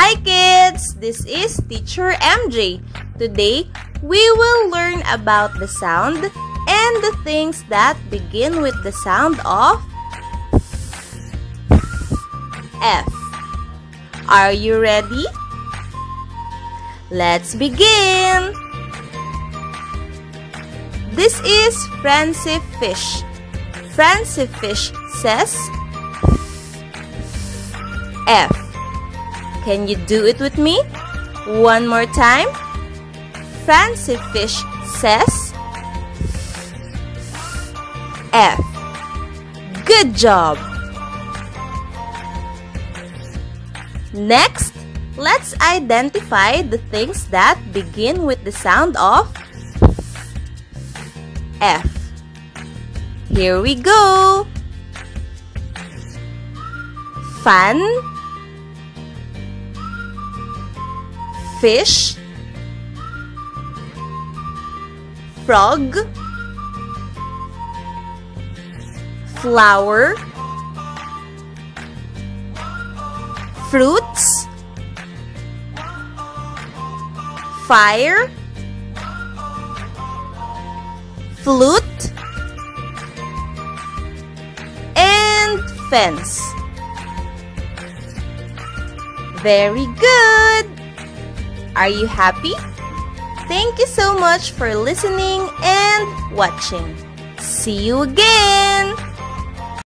Hi kids! This is Teacher MJ. Today, we will learn about the sound and the things that begin with the sound of F. Are you ready? Let's begin! This is Francie Fish. Francie Fish says F. Can you do it with me? One more time. Francie Fish says F. Good job! Next, let's identify the things that begin with the sound of F. Here we go. Fan, fish, frog, flower, fruits, fire, flute, and fence. Very good! Are you happy? Thank you so much for listening and watching. See you again!